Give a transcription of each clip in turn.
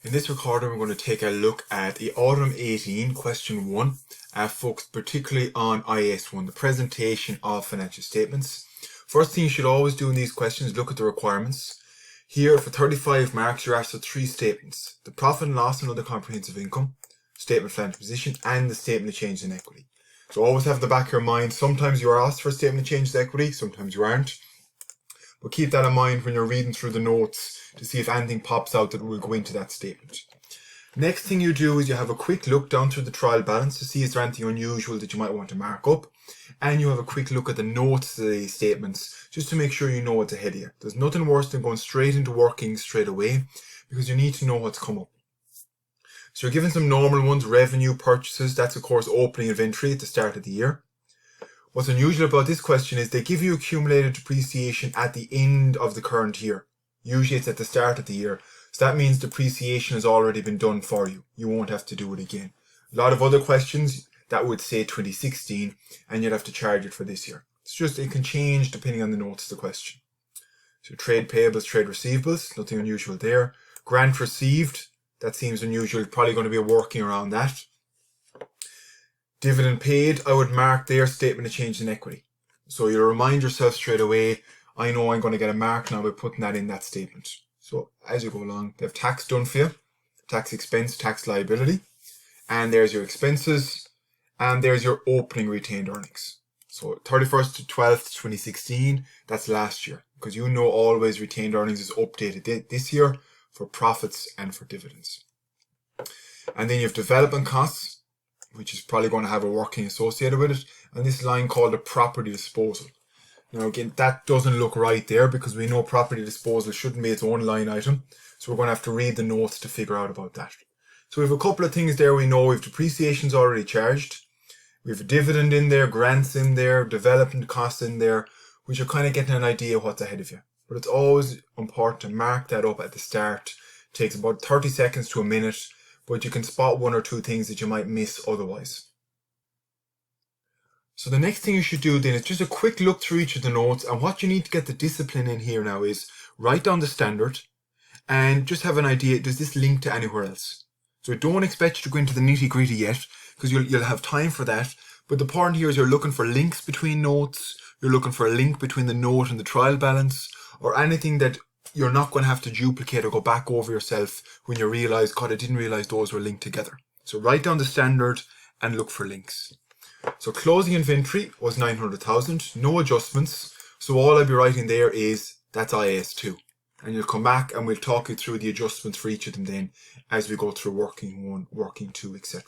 In this recording, we're going to take a look at the Autumn 18 question 1, focused particularly on IAS1, the presentation of financial statements. First thing you should always do in these questions, look at the requirements. Here, for 35 marks, you're asked for 3 statements: the profit and loss and other comprehensive income, statement of financial position, and the statement of change in equity. So always have in the back of your mind, sometimes you are asked for a statement of change in equity, sometimes you aren't. But keep that in mind when you're reading through the notes to see if anything pops out that will go into that statement. Next thing you do is you have a quick look down through the trial balance to see is there anything unusual that you might want to mark up. And you have a quick look at the notes of the statements just to make sure you know what's ahead of you. There's nothing worse than going straight into working straight away because you need to know what's come up. So you're given some normal ones: revenue, purchases. That's of course opening inventory at the start of the year. What's unusual about this question is they give you accumulated depreciation at the end of the current year. Usually it's at the start of the year. So that means depreciation has already been done for you. You won't have to do it again. A lot of other questions that would say 2016 and you'd have to charge it for this year. It's just, it can change depending on the notes of the question. So trade payables, trade receivables, nothing unusual there. Grant received, that seems unusual, probably going to be working around that. Dividend paid, I would mark their statement of change in equity. So you'll remind yourself straight away, I know I'm going to get a mark now by putting that in that statement. So as you go along, they have tax done for you, tax expense, tax liability, and there's your expenses, and there's your opening retained earnings. So 31st to 12th, 2016, that's last year, because you know always retained earnings is updated this year for profits and for dividends. And then you have development costs, which is probably going to have a working associated with it, and this line called a property disposal. Now again, that doesn't look right there because we know property disposal shouldn't be its own line item, so we're going to have to read the notes to figure out about that. So we have a couple of things there we know. We have depreciation's already charged, we have a dividend in there, grants in there, development costs in there, which are kind of getting an idea of what's ahead of you. But it's always important to mark that up at the start. It takes about 30 seconds to a minute, but you can spot 1 or 2 things that you might miss otherwise. So the next thing you should do then is just a quick look through each of the notes, and what you need to get the discipline in here now is write down the standard and just have an idea, does this link to anywhere else? So I don't expect you to go into the nitty gritty yet because you'll have time for that, but the point here is you're looking for links between notes, you're looking for a link between the note and the trial balance, or anything that you're not going to have to duplicate or go back over yourself when you realize, God, I didn't realize those were linked together. So write down the standard and look for links. So closing inventory was 900,000, no adjustments. So all I'll be writing there is that's IAS2. And you'll come back and we'll talk you through the adjustments for each of them then as we go through working 1, working 2, etc.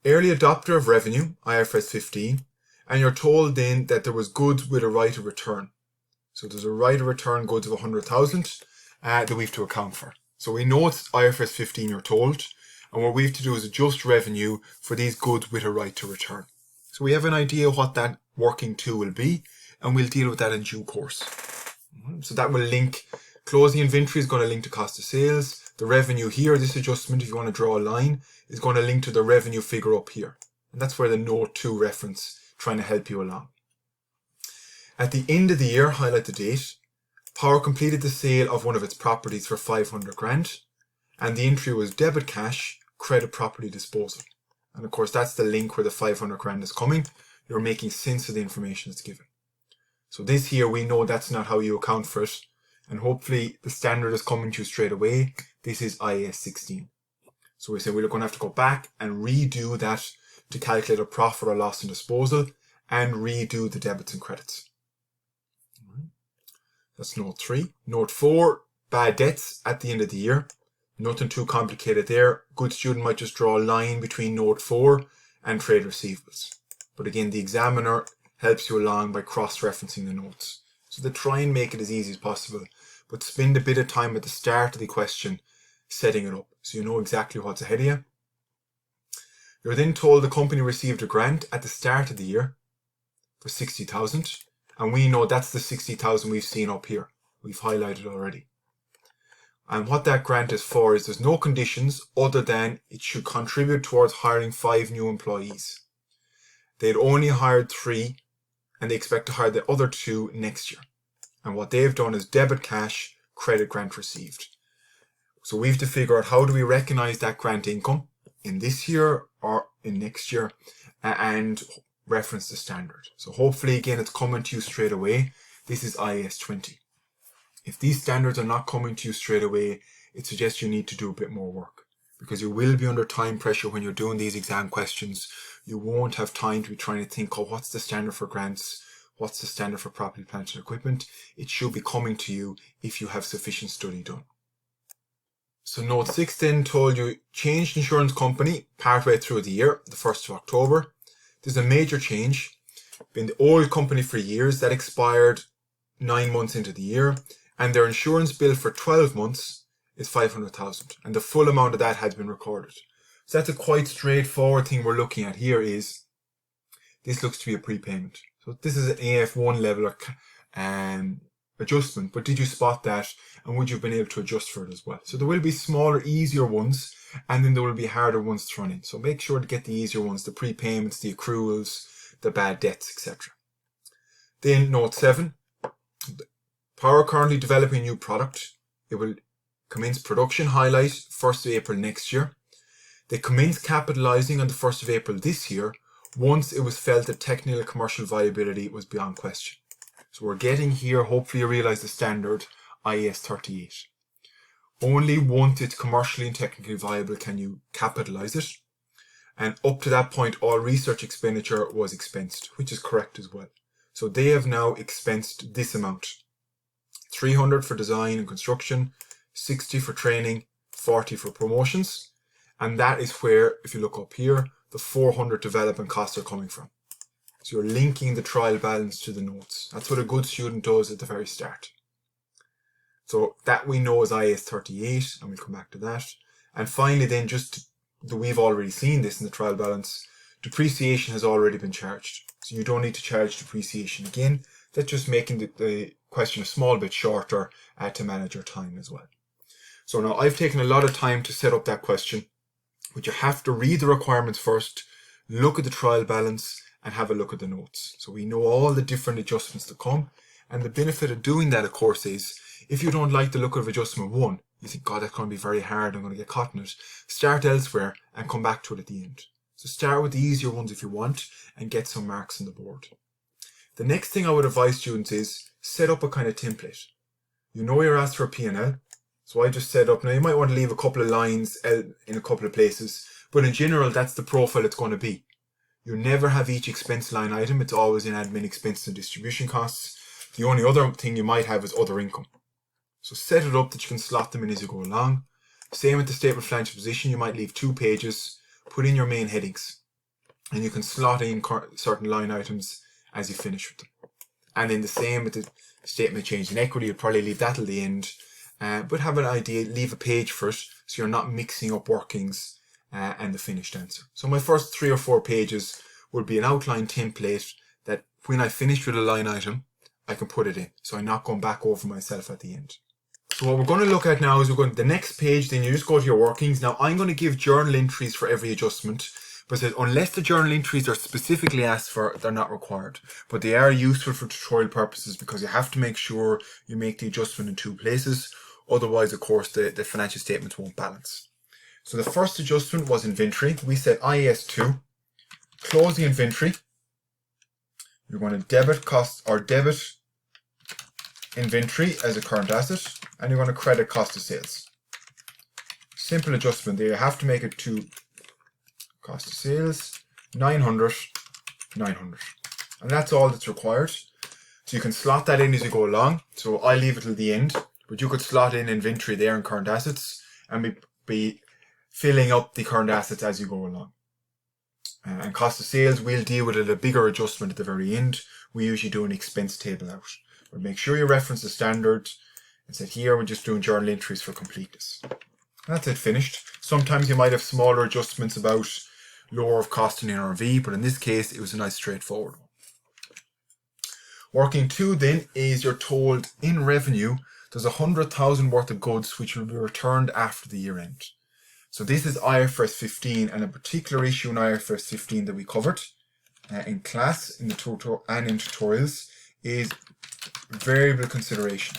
Early adopter of revenue, IFRS 15. And you're told then that there was goods with a right of return. So there's a right of return goods of 100,000 that we have to account for. So we know it's IFRS 15 you're told, and what we have to do is adjust revenue for these goods with a right to return. So we have an idea what that working 2 will be, and we'll deal with that in due course. So that will link, closing inventory is going to link to cost of sales. The revenue here, this adjustment, if you want to draw a line, is going to link to the revenue figure up here. And that's where the note 2 reference trying to help you along. At the end of the year, highlight the date. Power completed the sale of one of its properties for 500 grand, and the entry was debit cash, credit property disposal. And of course, that's the link where the 500 grand is coming. You're making sense of the information that's given. So this here, we know that's not how you account for it, and hopefully the standard is coming to you straight away. This is IAS 16. So we say we're going to have to go back and redo that to calculate a profit or loss and disposal and redo the debits and credits. That's note 3. Note 4, bad debts at the end of the year. Nothing too complicated there. Good student might just draw a line between note 4 and trade receivables. But again, the examiner helps you along by cross-referencing the notes. So they try and make it as easy as possible, but spend a bit of time at the start of the question setting it up so you know exactly what's ahead of you. You're then told the company received a grant at the start of the year for 60,000. And we know that's the 60,000 we've seen up here. We've highlighted already. And what that grant is for is there's no conditions other than it should contribute towards hiring 5 new employees. They'd only hired 3 and they expect to hire the other 2 next year. And what they've done is debit cash, credit grant received. So we have to figure out how do we recognize that grant income in this year or in next year and reference the standard. So hopefully again it's coming to you straight away. This is IAS 20. If these standards are not coming to you straight away, it suggests you need to do a bit more work because you will be under time pressure when you're doing these exam questions. You won't have time to be trying to think, oh, what's the standard for grants? What's the standard for property, plant and equipment? It should be coming to you if you have sufficient study done. So note 6 then told you changed insurance company partway through the year, the 1st of October. There's a major change. Been the old company for years, that expired 9 months into the year, and their insurance bill for 12 months is 500,000, and the full amount of that has been recorded. So that's a quite straightforward thing we're looking at here. Is this looks to be a prepayment. So this is an AF1 level adjustment, but did you spot that, and would you have been able to adjust for it as well? So there will be smaller, easier ones, and then there will be harder ones thrown in. So make sure to get the easier ones, the prepayments, the accruals, the bad debts, etc. Then note 7, Power currently developing a new product. It will commence production highlight 1st of April next year. They commence capitalizing on the 1st of April this year once it was felt that technical and commercial viability was beyond question. So we're getting here, hopefully you realise the standard IAS 38. Only once it's commercially and technically viable can you capitalise it. And up to that point, all research expenditure was expensed, which is correct as well. So they have now expensed this amount. 300 for design and construction, 60 for training, 40 for promotions. And that is where, if you look up here, the 400 development costs are coming from. So you're linking the trial balance to the notes. That's what a good student does at the very start. So that we know is IAS 38, and we'll come back to that. And finally then, we've already seen this in the trial balance, depreciation has already been charged. So you don't need to charge depreciation again. That's just making the question a small bit shorter to manage your time as well. So now I've taken a lot of time to set up that question, but you have to read the requirements first, look at the trial balance, and have a look at the notes. So we know all the different adjustments to come. And the benefit of doing that, of course, is if you don't like the look of adjustment 1, you think, God, that's going to be very hard, I'm going to get caught in it. Start elsewhere and come back to it at the end. So start with the easier ones if you want and get some marks on the board. The next thing I would advise students is set up a kind of template. You know you're asked for a P&L. So I just set up, now you might want to leave a couple of lines in a couple of places, but in general, that's the profile it's going to be. You never have each expense line item. It's always in admin expenses and distribution costs. The only other thing you might have is other income. So set it up that you can slot them in as you go along. Same with the statement of financial position. You might leave 2 pages, put in your main headings, and you can slot in certain line items as you finish with them. And then the same with the statement of change in equity. You'll probably leave that till the end, but have an idea, leave a page for it so you're not mixing up workings and the finished answer. So my first 3 or 4 pages would be an outline template that when I finish with a line item, I can put it in. So I'm not going back over myself at the end. So what we're going to look at now is we're going to the next page, then you just go to your workings. Now I'm going to give journal entries for every adjustment, but unless the journal entries are specifically asked for, they're not required. But they are useful for tutorial purposes because you have to make sure you make the adjustment in 2 places. Otherwise, of course, the financial statements won't balance. So the first adjustment was inventory. We said IAS 2, closing inventory. You're going to debit cost or debit inventory as a current asset, and you're going to credit cost of sales. Simple adjustment there. You have to make it to cost of sales 900, 900, and that's all that's required. So you can slot that in as you go along. So I leave it till the end, but you could slot in inventory there and current assets, and be filling up the current assets as you go along. And cost of sales, we'll deal with it, a bigger adjustment at the very end. We usually do an expense table out. But make sure you reference the standard. And said here we're just doing journal entries for completeness. That's it, finished. Sometimes you might have smaller adjustments about lower of cost in NRV, but in this case it was a nice straightforward one. Working 2 then is you're told in revenue there's 100,000 worth of goods which will be returned after the year end. So this is IFRS 15, and a particular issue in IFRS 15 that we covered in class in the and in tutorials is variable consideration.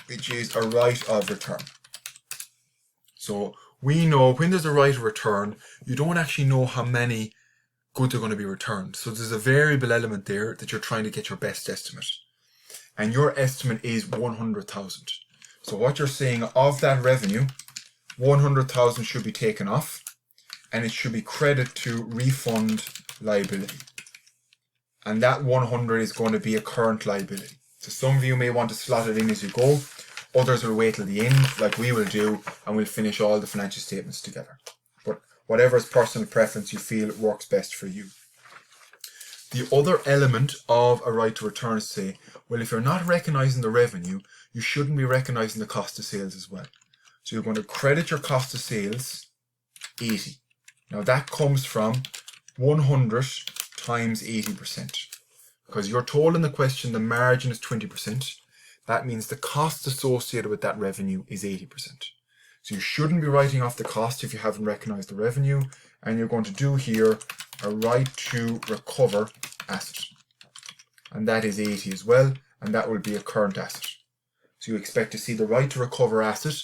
which is a right of return. So we know when there's a right of return, you don't actually know how many goods are going to be returned. So there's a variable element there that you're trying to get your best estimate. And your estimate is 100,000. So what you're saying, of that revenue, 100,000 should be taken off, and it should be credit to refund liability. And that 100 is going to be a current liability. So some of you may want to slot it in as you go. Others will wait till the end, like we will do, and we'll finish all the financial statements together. But whatever is personal preference you feel works best for you. The other element of a right to return is to say, well, if you're not recognizing the revenue, you shouldn't be recognizing the cost of sales as well. So you're going to credit your cost of sales 80. Now that comes from 100 times 80%. Because you're told in the question the margin is 20. That means the cost associated with that revenue is 80%. So you shouldn't be writing off the cost if you haven't recognized the revenue. And you're going to do here a right to recover asset. And that is 80 as well. And that will be a current asset. So you expect to see the right to recover asset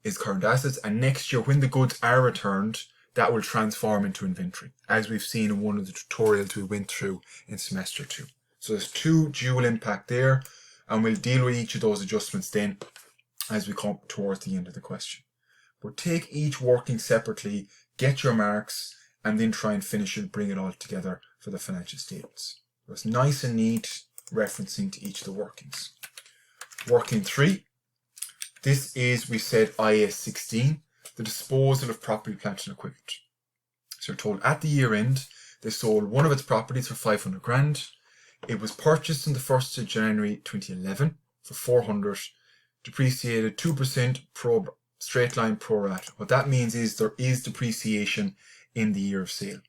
is current assets. And next year, when the goods are returned, that will transform into inventory, as we've seen in one of the tutorials we went through in semester 2. So there's two dual impact there, and we'll deal with each of those adjustments then as we come towards the end of the question. But take each working separately, get your marks, and then try and finish it, bring it all together for the financial statements. So it's nice and neat referencing to each of the workings. Working 3, this is, we said, IS16. The disposal of property, plant and equipment. So you're told at the year end, they sold one of its properties for 500 grand. It was purchased on the 1st of January 2011 for 400, depreciated 2% straight line pro rata. What that means is there is depreciation in the year of sale.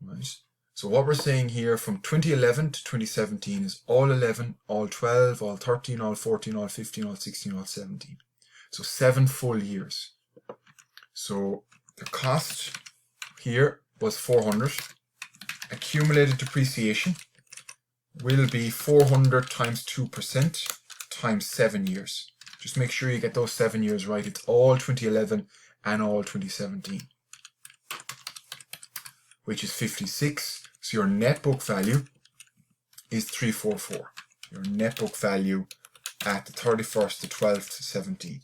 Right. So what we're saying here from 2011 to 2017 is all 11, all 12, all 13, all 14, all 15, all 16, all 17. So 7 full years. So the cost here was 400. Accumulated depreciation will be 400 times 2% times 7 years. Just make sure you get those 7 years right. It's all 2011 and all 2017, which is 56. So your net book value is 344. Your net book value at the 31st to 12th to 17.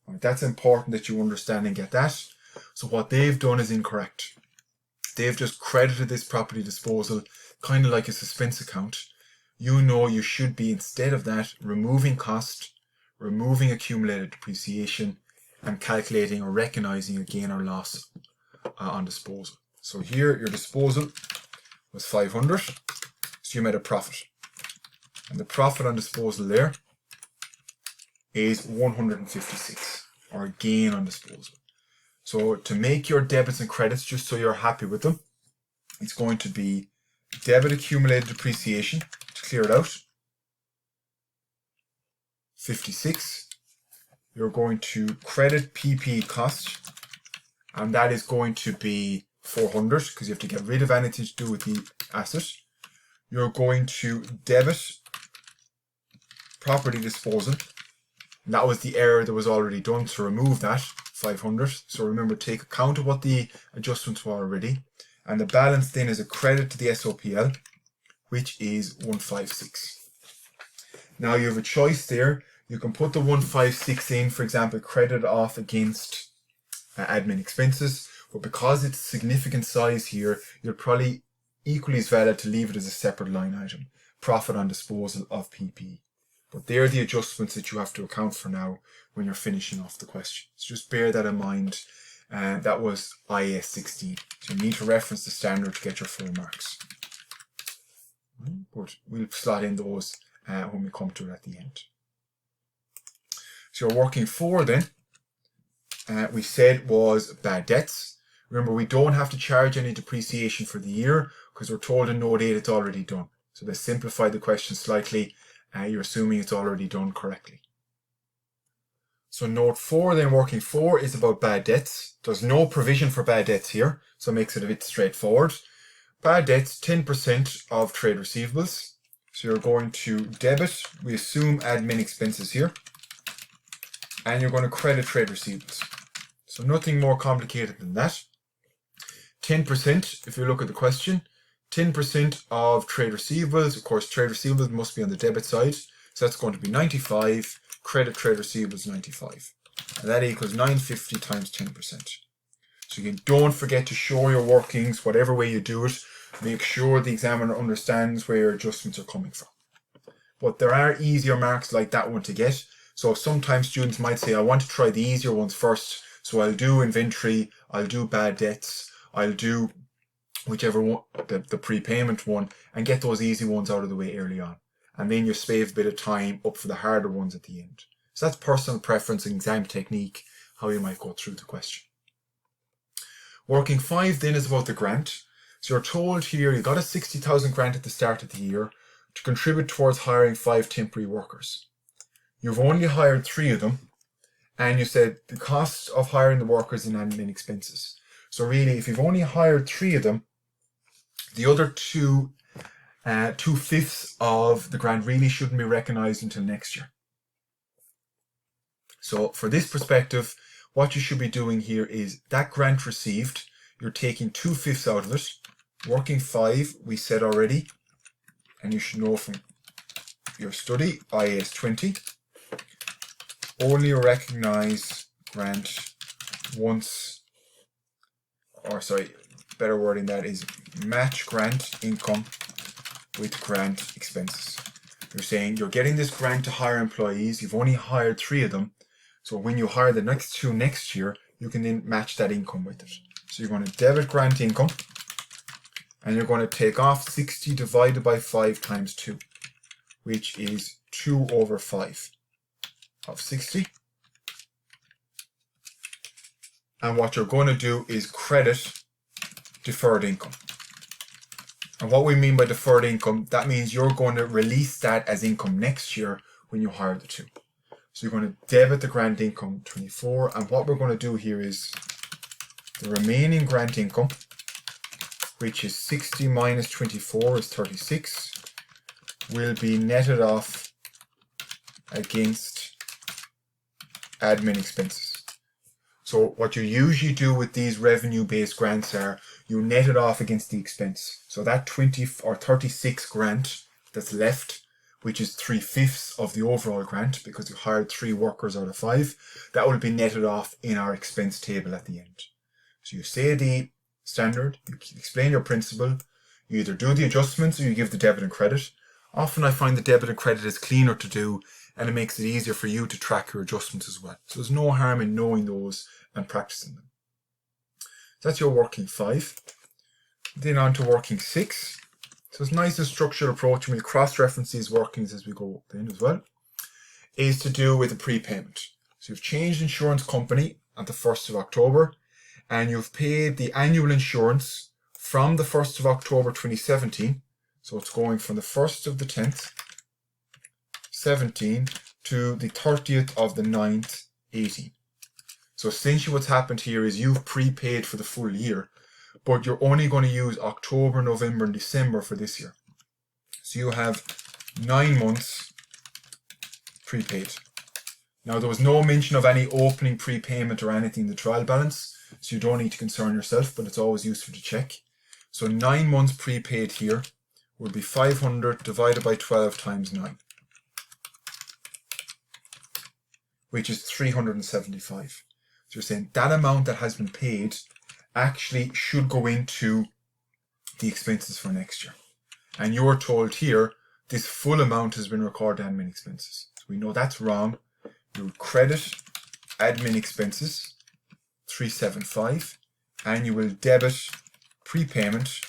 Right, that's important that you understand and get that. So what they've done is incorrect. They've just credited this property disposal kind of like a suspense account. You know you should be, instead of that, removing cost, removing accumulated depreciation, and calculating or recognizing a gain or loss on disposal. So here your disposal was 500, so you made a profit. And the profit on disposal there is 156, or gain on disposal. So to make your debits and credits, just so you're happy with them, it's going to be debit accumulated depreciation to clear it out, 56. You're going to credit PP cost, and that is going to be 400 because you have to get rid of anything to do with the asset. You're going to debit property disposal. And that was the error that was already done, to remove that, 500. So remember, take account of what the adjustments were already. And the balance then is a credit to the SOPL, which is 156. Now you have a choice there. You can put the 156 in, for example, credit off against admin expenses. But because it's significant size here, you're probably equally as valid to leave it as a separate line item. Profit on disposal of PP. But they're the adjustments that you have to account for now when you're finishing off the question. So just bear that in mind. That was IS16. So you need to reference the standard to get your full marks. But we'll slot in those when we come to it at the end. So your working 4 then, we said was bad debts. Remember, we don't have to charge any depreciation for the year because we're told in note 8 it's already done. So they simplified the question slightly. You're assuming it's already done correctly. So note 4 then, working 4, is about bad debts. There's no provision for bad debts here, so it makes it a bit straightforward. Bad debts, 10% of trade receivables. So you're going to debit, we assume admin expenses here, and you're going to credit trade receivables. So nothing more complicated than that. 10%, if you look at the question, 10% of trade receivables, of course trade receivables must be on the debit side, so that's going to be 95, credit trade receivables 95. And that equals 950 times 10%. So again, don't forget to show your workings, whatever way you do it. Make sure the examiner understands where your adjustments are coming from. But there are easier marks like that one to get. So sometimes students might say, I want to try the easier ones first. So I'll do inventory, I'll do bad debts, I'll do whichever one, the prepayment one, and get those easy ones out of the way early on. And then you save a bit of time up for the harder ones at the end. So that's personal preference and exam technique, how you might go through the question. Working 5 then is about the grant. So you're told here you got a 60,000 grant at the start of the year to contribute towards hiring 5 temporary workers. You've only hired 3 of them, and you said the cost of hiring the workers in admin expenses. So really, if you've only hired 3 of them, the other 2/5 of the grant really shouldn't be recognised until next year. So for this perspective, what you should be doing here is that grant received, you're taking 2/5 out of it. Working 5, we said already, and you should know from your study, A'18, only recognise grant once, or sorry, better wording that is match grant income with grant expenses. You're saying you're getting this grant to hire employees, you've only hired 3 of them, so when you hire the next 2 next year, you can then match that income with it. So you're going to debit grant income, and you're going to take off 60 divided by 5 times 2, which is 2/5 of 60. And what you're going to do is credit deferred income. And what we mean by deferred income, that means you're going to release that as income next year when you hire the 2. So you're going to debit the grant income 24, and what we're going to do here is the remaining grant income, which is 60 minus 24 is 36, will be netted off against admin expenses. So what you usually do with these revenue-based grants are you net it off against the expense. So that 20 or 36 grant that's left, which is 3/5 of the overall grant because you hired 3 workers out of 5, that will be netted off in our expense table at the end. So you say the standard, you explain your principle, you either do the adjustments or you give the debit and credit. Often I find the debit and credit is cleaner to do, and it makes it easier for you to track your adjustments as well. So there's no harm in knowing those and practicing them. So that's your working 5. Then on to working 6. So it's nice and structured approach, and we'll cross-reference these workings as we go then as well, is to do with the prepayment. So you've changed insurance company at the 1st of October, and you've paid the annual insurance from the 1st of October 2017. So it's going from the 1st of the 10th, 17 to the 30th of the 9th, 18. So essentially what's happened here is you've prepaid for the full year, but you're only going to use October, November and December for this year. So you have 9 months prepaid. Now there was no mention of any opening prepayment or anything in the trial balance, so you don't need to concern yourself, but it's always useful to check. So 9 months prepaid here would be 500 divided by 12 times 9, which is 375. So you're saying that amount that has been paid actually should go into the expenses for next year. And you're told here this full amount has been recorded admin expenses. So we know that's wrong. You would credit admin expenses 375, and you will debit prepayment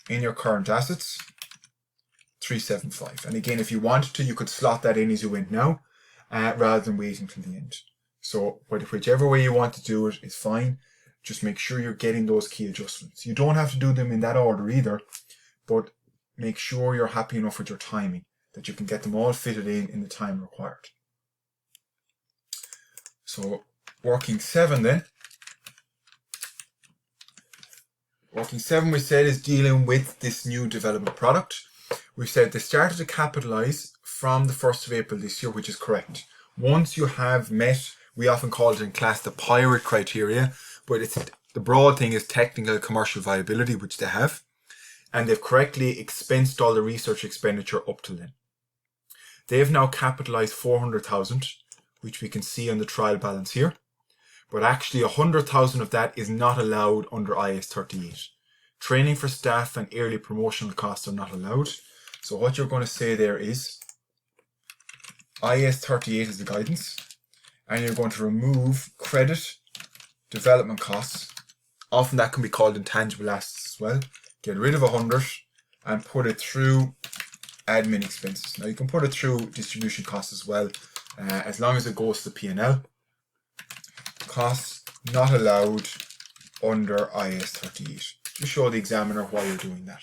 in your current assets 375. And again, if you wanted to, you could slot that in as you went now, rather than waiting till the end. So whichever way you want to do it is fine. Just make sure you're getting those key adjustments. You don't have to do them in that order either, but make sure you're happy enough with your timing, that you can get them all fitted in the time required. So working 7 then. Working 7 we said is dealing with this new development product. We said they started to capitalise from the 1st of April this year, which is correct. Once you have met, we often call it in class the pirate criteria, but it's the broad thing is technical commercial viability, which they have, and they've correctly expensed all the research expenditure up to then. They've now capitalized 400,000, which we can see on the trial balance here, but actually 100,000 of that is not allowed under IS38. Training for staff and early promotional costs are not allowed. So what you're going to say there is IS38 is the guidance, and you're going to remove credit development costs. Often that can be called intangible assets as well. Get rid of 100 and put it through admin expenses. Now you can put it through distribution costs as well, as long as it goes to the P&L. Costs not allowed under IS38. Just show the examiner why you're doing that.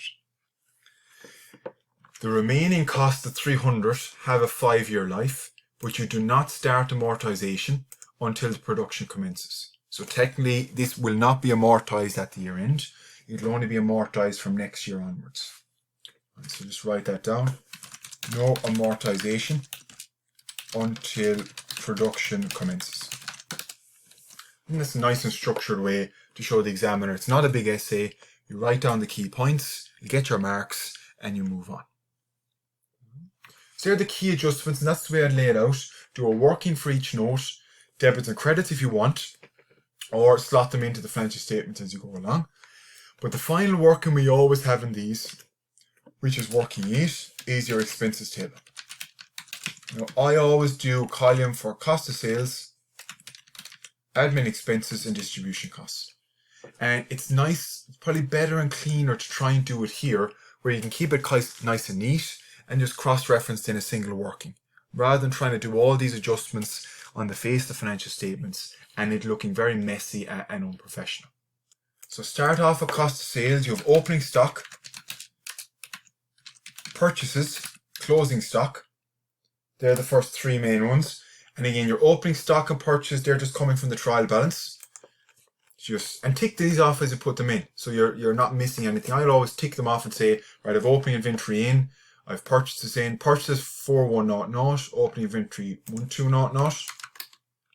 The remaining costs of 300 have a 5-year life, but you do not start amortization until the production commences. So technically, this will not be amortized at the year end. It'll only be amortized from next year onwards. Right, so just write that down. No amortization until production commences. And that's a nice and structured way to show the examiner. It's not a big essay. You write down the key points, you get your marks, and you move on. So here are the key adjustments, and that's the way I'd lay it out. Do a working for each note, debits and credits if you want, or slot them into the financial statements as you go along. But the final working we always have in these, which is working 8, is your expenses table. Now, I always do column for cost of sales, admin expenses, and distribution costs. And it's nice, it's probably better and cleaner to try and do it here, where you can keep it nice and neat and just cross-referenced in a single working, rather than trying to do all these adjustments on the face of the financial statements and it looking very messy and unprofessional. So start off with cost of sales. You have opening stock, purchases, closing stock. They're the first 3 main ones. And again, your opening stock and purchase, they're just coming from the trial balance. And tick these off as you put them in, so you're not missing anything. I'll always tick them off and say, right, I've opening inventory in, I've purchases in, purchases 4100, opening inventory 1200,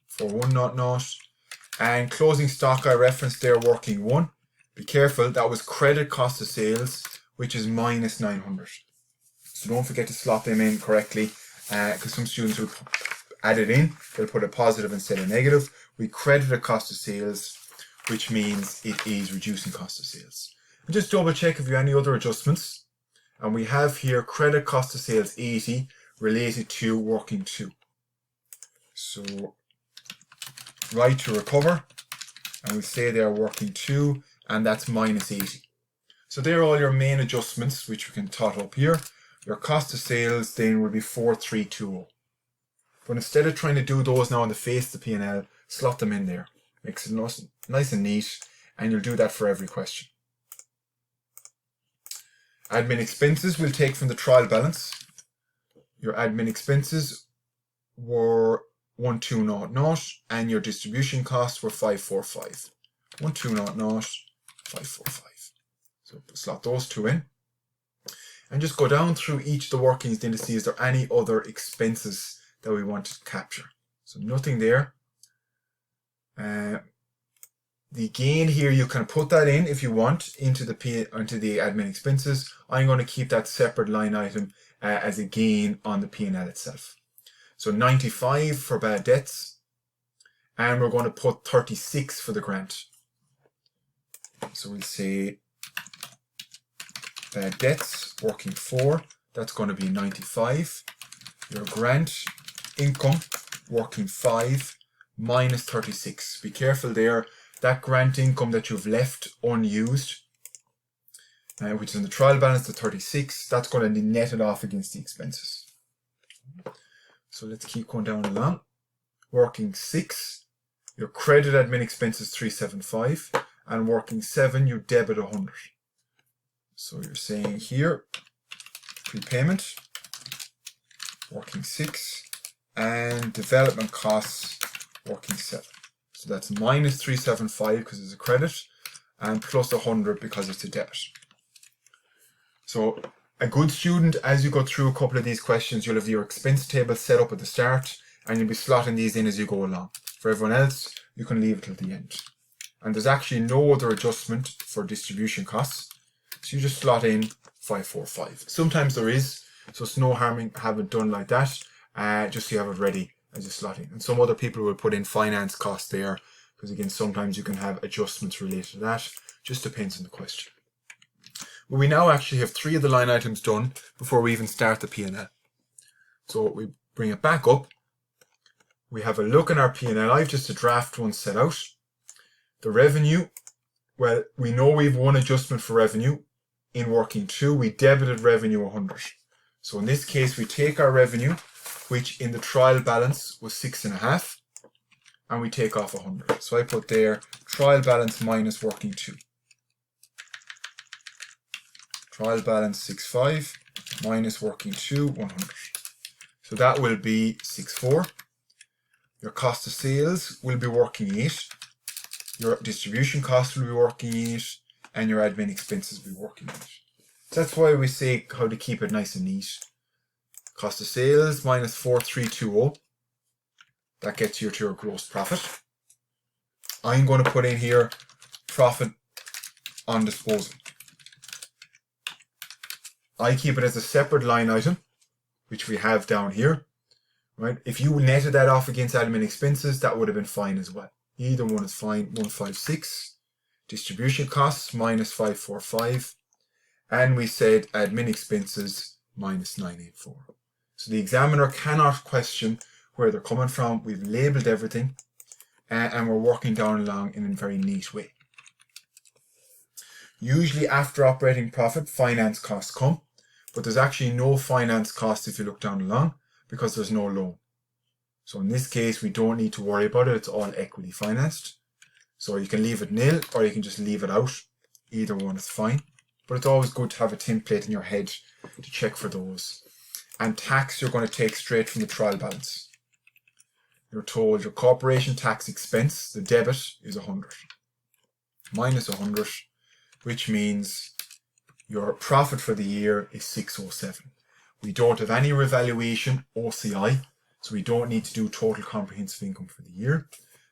4100, and closing stock I referenced there, working 1. Be careful, that was credit cost of sales, which is minus 900. So don't forget to slot them in correctly, because some students will add it in, they'll put a positive instead of negative. We credit a cost of sales, which means it is reducing cost of sales. And just double check if you have any other adjustments. And we have here credit cost of sales 80 related to working 2. So right to recover, and we say they are working 2, and that's minus 80. So they're all your main adjustments, which we can tot up here. Your cost of sales then will be 4320. But instead of trying to do those now on the face of the P&L, slot them in there. Makes it nice and neat, and you'll do that for every question. Admin expenses we'll take from the trial balance. Your admin expenses were 1200, and your distribution costs were 545. 1200, 545. So slot those 2 in. And just go down through each of the workings then to see is there any other expenses that we want to capture. So nothing there. The gain here, you can put that in if you want into the admin expenses. I'm going to keep that separate line item as a gain on the P&L itself. So 95 for bad debts, and we're going to put 36 for the grant. So we'll say bad debts working 4, that's going to be 95. Your grant income working 5 minus 36. Be careful there. That grant income that you've left unused, which is in the trial balance to 36, that's going to be netted off against the expenses. So let's keep going down along. Working 6, your credit admin expenses 375, and working 7, you debit 100. So you're saying here, prepayment, working 6, and development costs, working 7. So that's minus 375 because it's a credit, and plus 100 because it's a debit. So a good student, as you go through a couple of these questions, you'll have your expense table set up at the start, and you'll be slotting these in as you go along. For everyone else, you can leave it till the end. And there's actually no other adjustment for distribution costs. So you just slot in 545. Sometimes there is, so it's no harm in having it done like that, just so you have it ready as you slot in. And some other people will put in finance costs there, because again, sometimes you can have adjustments related to that. Just depends on the question. But we now actually have 3 of the line items done before we even start the P&L. So we bring it back up. We have a look in our P&L. I've just a draft one set out. The revenue, well, we know we've one adjustment for revenue. In working 2, we debited revenue 100. So in this case, we take our revenue, which in the trial balance was 6.5, and we take off 100. So I put there trial balance minus working 2. Trial balance 6.5 minus working 2, 100. So that will be 6.4. Your cost of sales will be working 8. Your distribution cost will be working 8. And your admin expenses will be working 8. So that's why we say how to keep it nice and neat. Cost of sales minus 4,320. That gets you to your gross profit. I'm going to put in here profit on disposal. I keep it as a separate line item, which we have down here. Right? If you netted that off against admin expenses, that would have been fine as well. Either one is fine. 156. Distribution costs minus 545. And we said admin expenses minus 984. So the examiner cannot question where they're coming from. We've labelled everything, and we're working down along in a very neat way. Usually after operating profit, finance costs come, but there's actually no finance costs if you look down along, because there's no loan. So in this case, we don't need to worry about it. It's all equity financed. So you can leave it nil, or you can just leave it out. Either one is fine. But it's always good to have a template in your head to check for those. And tax, you're going to take straight from the trial balance. You're told your corporation tax expense, the debit, is 100. Minus 100, which means your profit for the year is 607. We don't have any revaluation, OCI, so we don't need to do total comprehensive income for the year.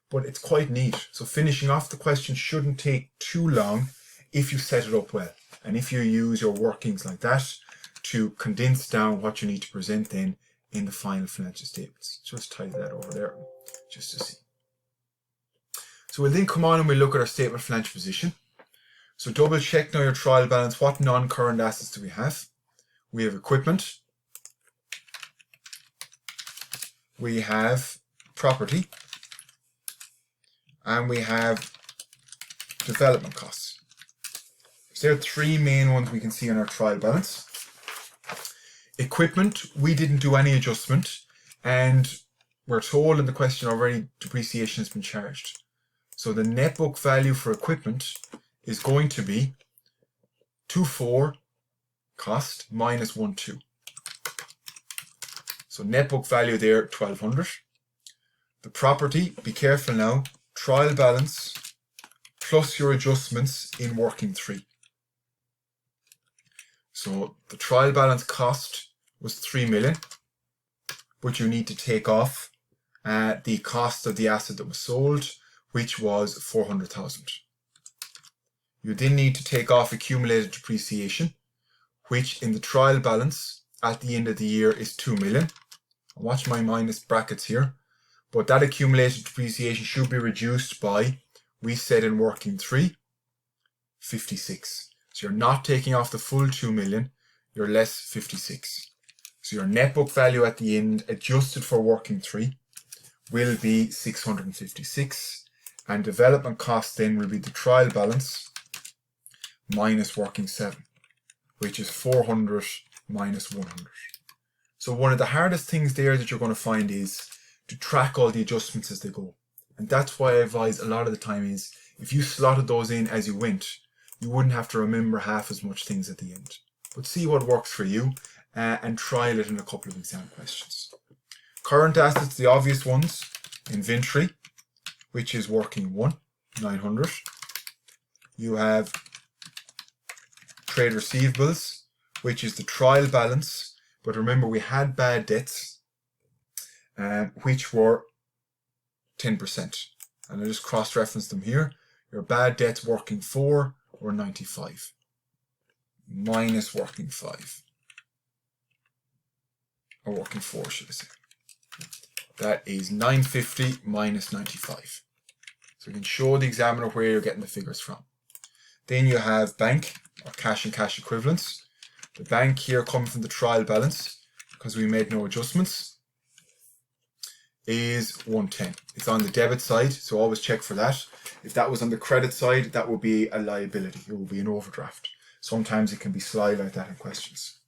But it's quite neat. So finishing off the question shouldn't take too long if you set it up well. And if you use your workings like that to condense down what you need to present then in the final financial statements. Just tidy that over there, just to see. So we'll then come on and we'll look at our statement of financial position. So double check now your trial balance. What non-current assets do we have? We have equipment. We have property. And we have development costs. So there are 3 main ones we can see on our trial balance. Equipment, we didn't do any adjustment, and we're told in the question already depreciation has been charged. So the net book value for equipment is going to be 24 cost minus 12. So net book value there 1200. The property, be careful now, trial balance plus your adjustments in working 3. So the trial balance cost was 3 million, but you need to take off the cost of the asset that was sold, which was 400,000. You then need to take off accumulated depreciation, which in the trial balance at the end of the year is 2 million. Watch my minus brackets here, but that accumulated depreciation should be reduced by, we said in working 3, 56. So you're not taking off the full 2 million, you're less 56. So your net book value at the end, adjusted for working 3, will be 656. And development cost then will be the trial balance minus working 7, which is 400 minus 100. So one of the hardest things there that you're going to find is to track all the adjustments as they go. And that's why I advise a lot of the time is, if you slotted those in as you went, you wouldn't have to remember half as much things at the end. But see what works for you and trial it in a couple of exam questions. Current assets, the obvious ones. Inventory, which is working 1, 900. You have trade receivables, which is the trial balance. But remember, we had bad debts. which were 10%. And I'll just cross-reference them here. Your bad debts working 4 were 95. Minus working 5. Or working 4, should I say. That is 950 minus 95. So you can show the examiner where you're getting the figures from. Then you have bank, or cash and cash equivalents. The bank here coming from the trial balance, because we made no adjustments, is 110. It's on the debit side, so always check for that. If that was on the credit side, that would be a liability. It would be an overdraft. Sometimes it can be sly like that in questions.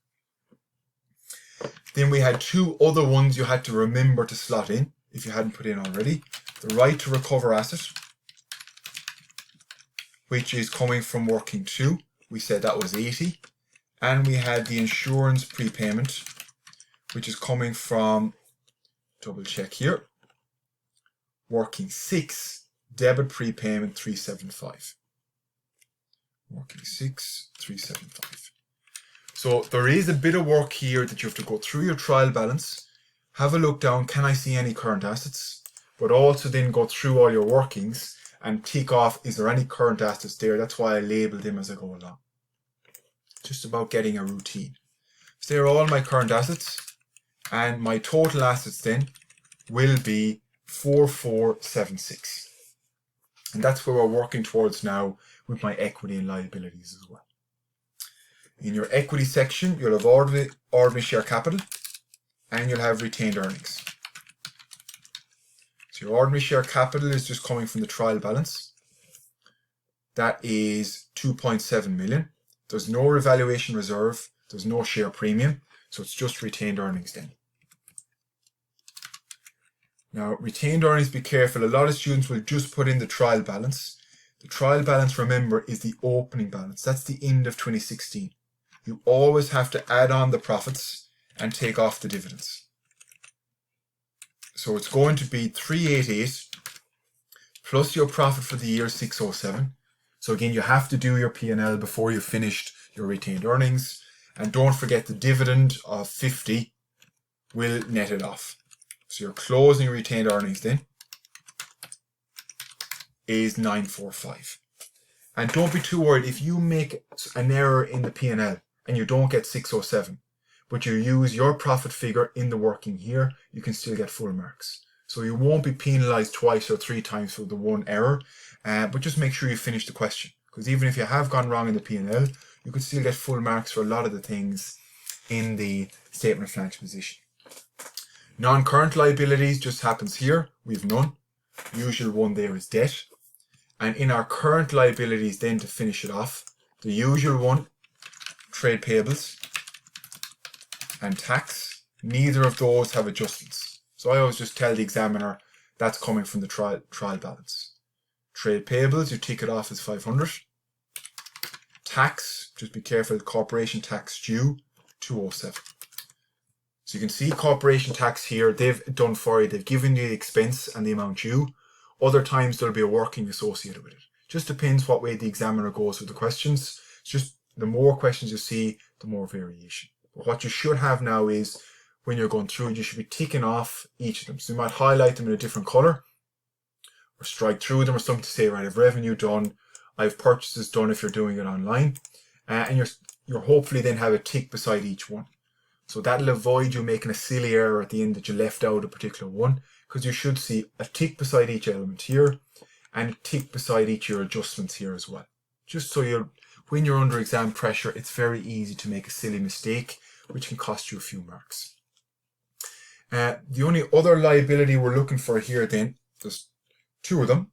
Then we had 2 other ones you had to remember to slot in, if you hadn't put in already. The right to recover asset, which is coming from working 2. We said that was 80. And we had the insurance prepayment, which is coming from, double check here, working 6, debit prepayment 375. Working 6, 375. So there is a bit of work here that you have to go through your trial balance, have a look down, can I see any current assets? But also then go through all your workings and tick off, is there any current assets there? That's why I labeled them as I go along. Just about getting a routine. So there are all my current assets, and my total assets then will be 4476. And that's where we're working towards now with my equity and liabilities as well. In your equity section, you'll have ordinary share capital and you'll have retained earnings. So your ordinary share capital is just coming from the trial balance. That is 2.7 million. There's no revaluation reserve, there's no share premium, so it's just retained earnings then. Now, retained earnings, be careful. A lot of students will just put in the trial balance. The trial balance, remember, is the opening balance. That's the end of 2016. You always have to add on the profits and take off the dividends. So it's going to be 388 plus your profit for the year 607. So again, you have to do your P&L before you've finished your retained earnings. And don't forget the dividend of 50 will net it off. So your closing retained earnings then is 945. And don't be too worried if you make an error in the P&L and you don't get 607, but you use your profit figure in the working here, you can still get full marks. So you won't be penalized twice or 3 times for the one error, but just make sure you finish the question. Because even if you have gone wrong in the P&L, you can still get full marks for a lot of the things in the statement of financial position. Non-current liabilities just happens here. We've none. Usual one there is debt. And in our current liabilities then, to finish it off, the usual one, trade payables and tax, neither of those have adjustments. So I always just tell the examiner that's coming from the trial balance. Trade payables, you tick it off as 500. Tax, just be careful, corporation tax due, 207. So you can see corporation tax here, they've done for you, they've given you the expense and the amount due. Other times there'll be a working associated with it. Just depends what way the examiner goes with the questions. It's just the more questions you see, the more variation. But what you should have now is, when you're going through it, you should be ticking off each of them. So you might highlight them in a different color, or strike through them, or something to say, right, I've revenue done, I've purchases done if you're doing it online, and you're hopefully then have a tick beside each one. So that'll avoid you making a silly error at the end that you left out a particular one, because you should see a tick beside each element here and a tick beside each of your adjustments here as well. Just so when you're under exam pressure, it's very easy to make a silly mistake, which can cost you a few marks. The only other liability we're looking for here then, there's 2 of them.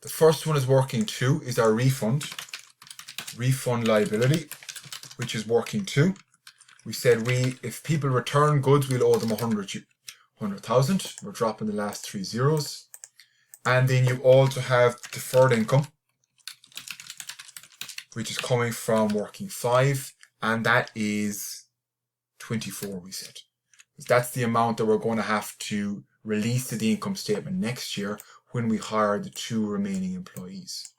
The first one is working 2, is our refund liability, which is working 2. We said if people return goods, we'll owe them 100,000. We're dropping the last 3 zeros. And then you also have deferred income, which is coming from working 5, and that is 24, we said. That's the amount that we're going to have to release to the income statement next year when we hire the 2 remaining employees.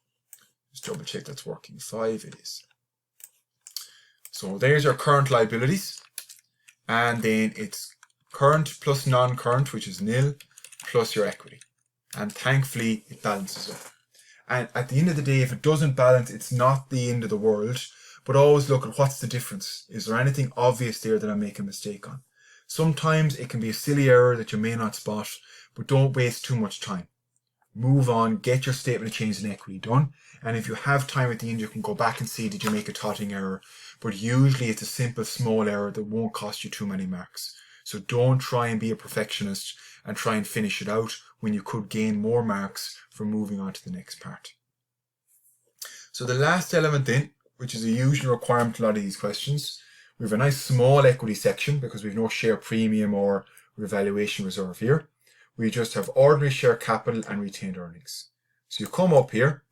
Just double check that's working 5, it is. So there's your current liabilities, and then it's current plus non-current, which is nil, plus your equity. And thankfully, it balances up. And at the end of the day, if it doesn't balance, it's not the end of the world. But always look at what's the difference. Is there anything obvious there that I'm making a mistake on? Sometimes it can be a silly error that you may not spot, but don't waste too much time. Move on, get your statement of change in equity done. And if you have time at the end, you can go back and see, did you make a totting error? But usually it's a simple small error that won't cost you too many marks. So don't try and be a perfectionist and try and finish it out when you could gain more marks from moving on to the next part. So the last element then, which is a usual requirement in a lot of these questions, we have a nice small equity section because we have no share premium or revaluation reserve here. We just have ordinary share capital and retained earnings. So you come up here,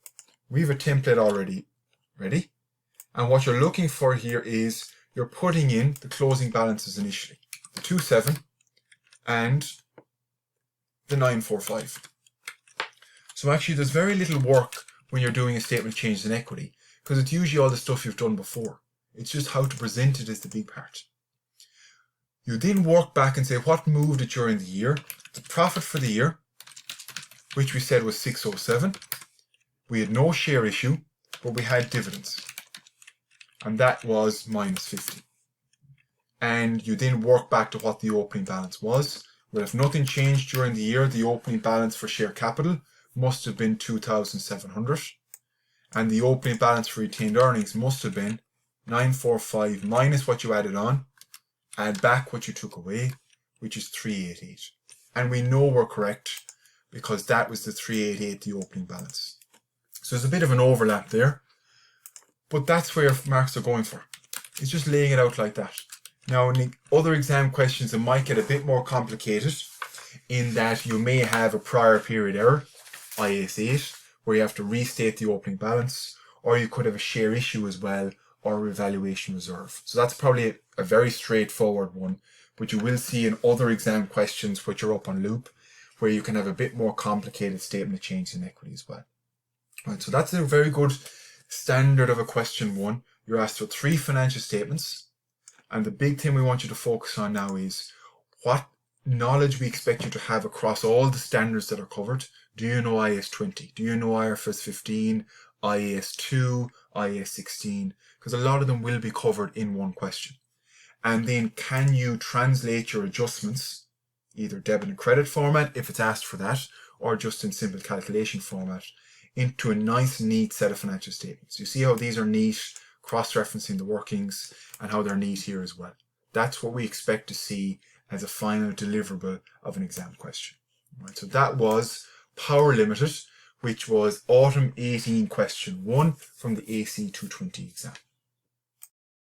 we have a template already ready. And what you're looking for here is you're putting in the closing balances initially. The 27 and the 945. So actually there's very little work when you're doing a statement of changes in equity because it's usually all the stuff you've done before. It's just how to present it is the big part. You then work back and say what moved it during the year. The profit for the year, which we said was 607. We had no share issue, but we had dividends. And that was minus 50. And you then work back to what the opening balance was. Well, if nothing changed during the year, the opening balance for share capital must have been 2,700. And the opening balance for retained earnings must have been 945 minus what you added on, add back what you took away, which is 388. And we know we're correct because that was the 388, the opening balance. So there's a bit of an overlap there, but that's where marks are going for. It's just laying it out like that. Now, in the other exam questions, it might get a bit more complicated in that you may have a prior period error, IS8, where you have to restate the opening balance, or you could have a share issue as well, or a revaluation reserve. So that's probably a very straightforward one, but you will see in other exam questions which are up on loop, where you can have a bit more complicated statement of change in equity as well. Right, so that's a very good standard of a question one. You're asked for 3 financial statements, and the big thing we want you to focus on now is what knowledge we expect you to have across all the standards that are covered. Do you know IS20? Do you know IFRS 15, IS2, IS16? Because a lot of them will be covered in one question. And then can you translate your adjustments, either debit and credit format if it's asked for that, or just in simple calculation format, into a nice neat set of financial statements. You see how these are neat, cross-referencing the workings, and how they're neat here as well. That's what we expect to see as a final deliverable of an exam question. Right, so that was Power Limited, which was Autumn 18 question 1 from the AC220 exam.